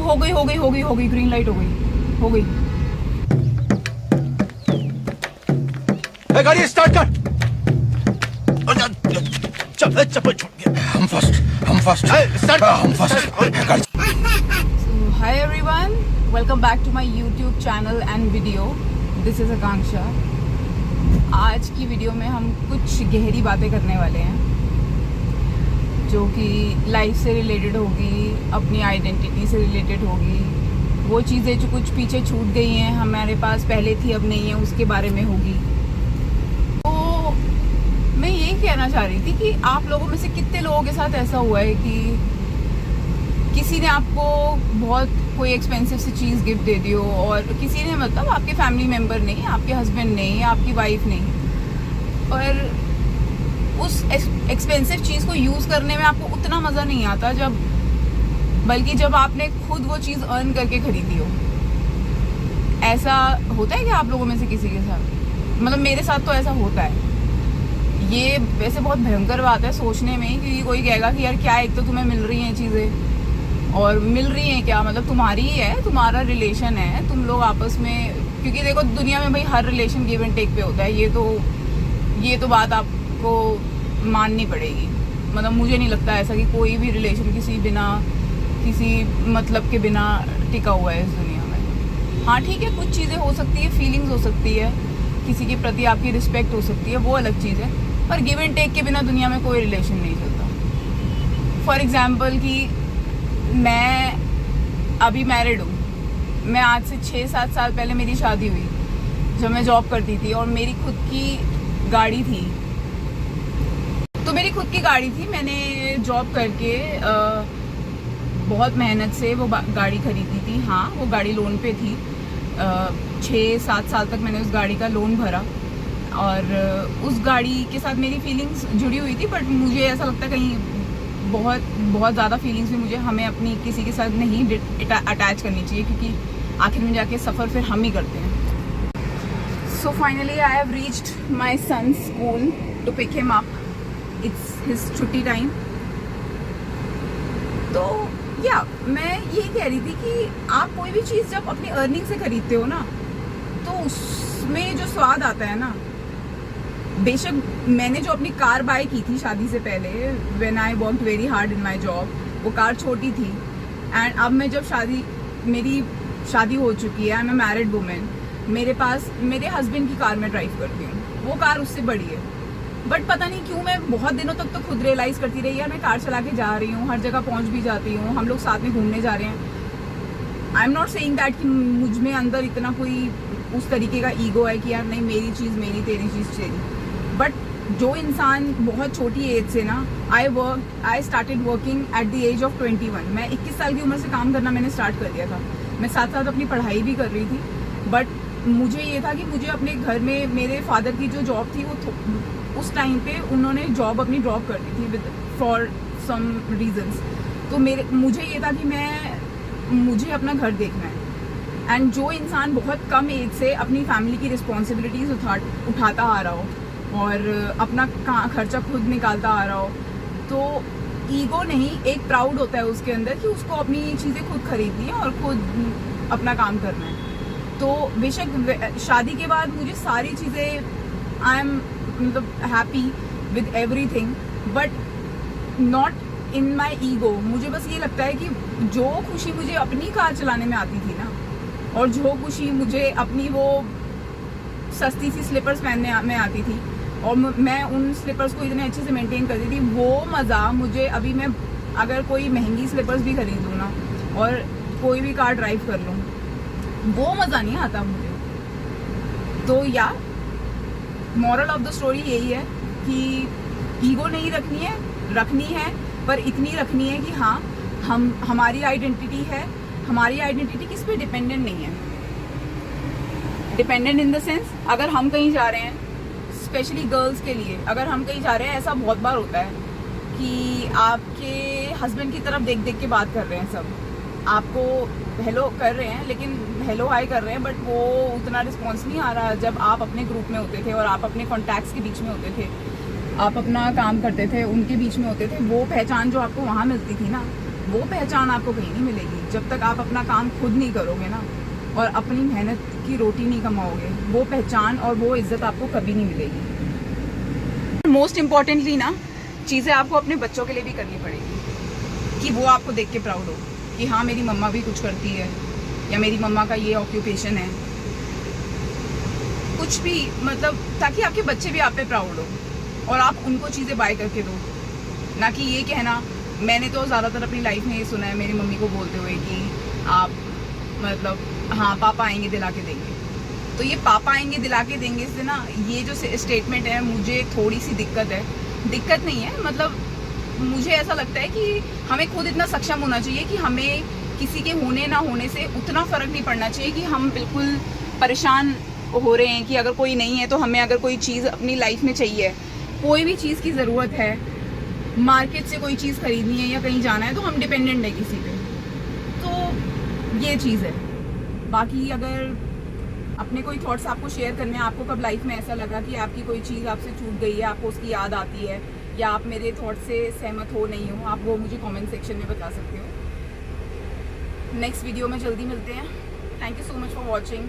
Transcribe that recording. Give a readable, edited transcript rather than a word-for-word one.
हो गई green light हो गई। गाड़ी स्टार्ट कर। चप्पल छोड़ के हम first hi everyone, welcome back to my YouTube channel and video. This is Akanksha. आज की वीडियो में हम कुछ गहरी बातें करने वाले हैं जो कि लाइफ से रिलेटेड होगी, अपनी आइडेंटिटी से रिलेटेड होगी। वो चीज़ें जो कुछ पीछे छूट गई हैं, हमारे पास पहले थी अब नहीं है, उसके बारे में होगी। तो मैं ये कहना चाह रही थी कि आप लोगों में से कितने लोगों के साथ ऐसा हुआ है कि किसी ने आपको बहुत कोई एक्सपेंसिव सी चीज़ गिफ्ट दे दी हो, और किसी ने मतलब आपके फैमिली मेम्बर नहीं, आपके हस्बैंड नहीं, आपकी वाइफ नहीं, और उस एक्सपेंसिव चीज़ को यूज़ करने में आपको उतना मज़ा नहीं आता बल्कि जब आपने खुद वो चीज़ अर्न करके खरीदी हो। ऐसा होता है कि आप लोगों में से किसी के साथ, मतलब मेरे साथ तो ऐसा होता है। ये वैसे बहुत भयंकर बात है सोचने में, क्योंकि कोई कहेगा कि यार क्या, एक तो तुम्हें मिल रही हैं चीज़ें, और मिल रही हैं क्या, मतलब तुम्हारी ही है, तुम्हारा रिलेशन है, तुम लोग आपस में। क्योंकि देखो दुनिया में भाई हर रिलेशन गिव एंड टेक पे होता है। ये तो बात आपको माननी पड़ेगी। मतलब मुझे नहीं लगता ऐसा कि कोई भी रिलेशन किसी मतलब के बिना टिका हुआ है इस दुनिया में। हाँ ठीक है, कुछ चीज़ें हो सकती है, फीलिंग्स हो सकती है, किसी के प्रति आपकी रिस्पेक्ट हो सकती है, वो अलग चीज़ है, पर गिव एंड टेक के बिना दुनिया में कोई रिलेशन नहीं चलता। फॉर एग्जाम्पल कि मैं अभी मैरिड हूँ। मैं आज से 6-7 साल पहले मेरी शादी हुई, जब मैं जॉब करती थी और मेरी खुद की गाड़ी थी। तो मेरी खुद की गाड़ी थी, मैंने जॉब करके बहुत मेहनत से वो गाड़ी खरीदी थी। हाँ, वो गाड़ी लोन पे थी। 6-7 साल तक मैंने उस गाड़ी का लोन भरा, और उस गाड़ी के साथ मेरी फीलिंग्स जुड़ी हुई थी। बट मुझे ऐसा लगता है कहीं बहुत ज़्यादा फीलिंग्स भी हमें अपनी किसी के साथ नहीं अटैच करनी चाहिए, क्योंकि आखिर में जाके सफ़र फिर हम ही करते हैं। So finally I have reached my son's school to pick him up. It's his छुट्टी टाइम। तो या मैं ये कह रही थी कि आप कोई भी चीज़ जब अपनी अर्निंग से खरीदते हो ना, तो उसमें जो स्वाद आता है ना, बेशक मैंने जो अपनी कार बाय की थी शादी से पहले, when I worked very hard in my job, वो कार छोटी थी। एंड अब मैं जब मेरी शादी हो चुकी है, I am a married women, मेरे पास मेरे हस्बैंड की कार में ड्राइव करती हूँ, वो कार उससे बड़ी है। बट पता नहीं क्यों मैं बहुत दिनों तक तो खुद रियलाइज करती रही, यार मैं कार चला के जा रही हूँ, हर जगह पहुँच भी जाती हूँ, हम लोग साथ में घूमने जा रहे हैं। I am not saying that कि मुझ में अंदर इतना कोई उस तरीके का ईगो है कि यार नहीं, मेरी चीज़ मेरी, तेरी चीज़ तेरी। बट जो इंसान बहुत छोटी एज से ना, I started working at the age of 21। मैं 21 साल की उम्र से काम करना मैंने स्टार्ट कर दिया था। मैं साथ साथ अपनी पढ़ाई भी कर रही थी। बट मुझे ये था कि मुझे अपने घर में मेरे फादर की जो जॉब थी, वो उस टाइम पे उन्होंने जॉब अपनी ड्रॉप कर दी थी फॉर सम रीजंस। तो मुझे ये था कि मुझे अपना घर देखना है। एंड जो इंसान बहुत कम एज से अपनी फैमिली की रिस्पॉन्सिबिलिटीज उठाता आ रहा हो और अपना खर्चा खुद निकालता आ रहा हो, तो ईगो नहीं, एक प्राउड होता है उसके अंदर कि उसको अपनी चीज़ें खुद खरीदनी है और खुद अपना काम करना है। तो बेशक शादी के बाद मुझे सारी चीज़ें, आई एम मतलब happy with everything, but not in my ego. मुझे बस ये लगता है कि जो खुशी मुझे अपनी कार चलाने में आती थी ना, और जो खुशी मुझे अपनी वो सस्ती सी स्लीपर्स पहनने में आती थी, और मैं उन स्लीपर्स को इतने अच्छे से मेंटेन करती थी, वो मज़ा मुझे अभी, मैं अगर कोई महंगी स्लीपर्स भी खरीदूँ ना और कोई भी कार ड्राइव कर लूँ, वो मज़ा नहीं आता मुझे। तो या मॉरल ऑफ द स्टोरी यही है कि ईगो नहीं रखनी है, पर इतनी रखनी है कि हाँ, हमारी आइडेंटिटी है। हमारी आइडेंटिटी किस पे डिपेंडेंट नहीं है। डिपेंडेंट इन द सेंस, अगर हम कहीं जा रहे हैं, स्पेशली गर्ल्स के लिए, अगर हम कहीं जा रहे हैं, ऐसा बहुत बार होता है कि आपके हस्बैंड की तरफ देख देख के बात कर रहे हैं सब, आपको हेलो कर रहे हैं, लेकिन हेलो हाय कर रहे हैं, बट वो उतना रिस्पॉन्स नहीं आ रहा। जब आप अपने ग्रुप में होते थे और आप अपने कॉन्टैक्ट्स के बीच में होते थे, आप अपना काम करते थे, उनके बीच में होते थे, वो पहचान जो आपको वहाँ मिलती थी ना, वो पहचान आपको कहीं नहीं मिलेगी। जब तक आप अपना काम खुद नहीं करोगे ना और अपनी मेहनत की रोटी नहीं कमाओगे, वो पहचान और वो इज्जत आपको कभी नहीं मिलेगी। मोस्ट इम्पॉर्टेंटली ना, चीज़ें आपको अपने बच्चों के लिए भी करनी पड़ेगी कि वो आपको देख के प्राउड हो कि हाँ मेरी मम्मा भी कुछ करती है या मेरी मम्मा का ये ऑक्यूपेशन है, कुछ भी, मतलब ताकि आपके बच्चे भी आप पे प्राउड हो और आप उनको चीज़ें बाय करके दो। ना कि ये कहना, मैंने तो ज़्यादातर अपनी लाइफ में ये सुना है मेरी मम्मी को बोलते हुए कि आप मतलब हाँ पापा आएंगे दिला के देंगे। तो ये पापा आएंगे दिला के देंगे से ना, ये जो स्टेटमेंट है मुझे थोड़ी सी दिक्कत नहीं है, मतलब मुझे ऐसा लगता है कि हमें खुद इतना सक्षम होना चाहिए कि हमें किसी के होने ना होने से उतना फ़र्क नहीं पड़ना चाहिए कि हम बिल्कुल परेशान हो रहे हैं कि अगर कोई नहीं है तो हमें अगर कोई चीज़ अपनी लाइफ में चाहिए, कोई भी चीज़ की ज़रूरत है, मार्केट से कोई चीज़ खरीदनी है या कहीं जाना है तो हम डिपेंडेंट है किसी पे। तो ये चीज़ है। बाकी अगर अपने कोई थॉट्स आपको शेयर करने हैं, आपको कब लाइफ में ऐसा लगा कि आपकी कोई चीज़ आपसे छूट गई है, आपको उसकी याद आती है या आप मेरे थॉट से सहमत हो नहीं हो, आप वो मुझे कमेंट सेक्शन में बता सकते हो। नेक्स्ट वीडियो में जल्दी मिलते हैं। Thank you so much for watching.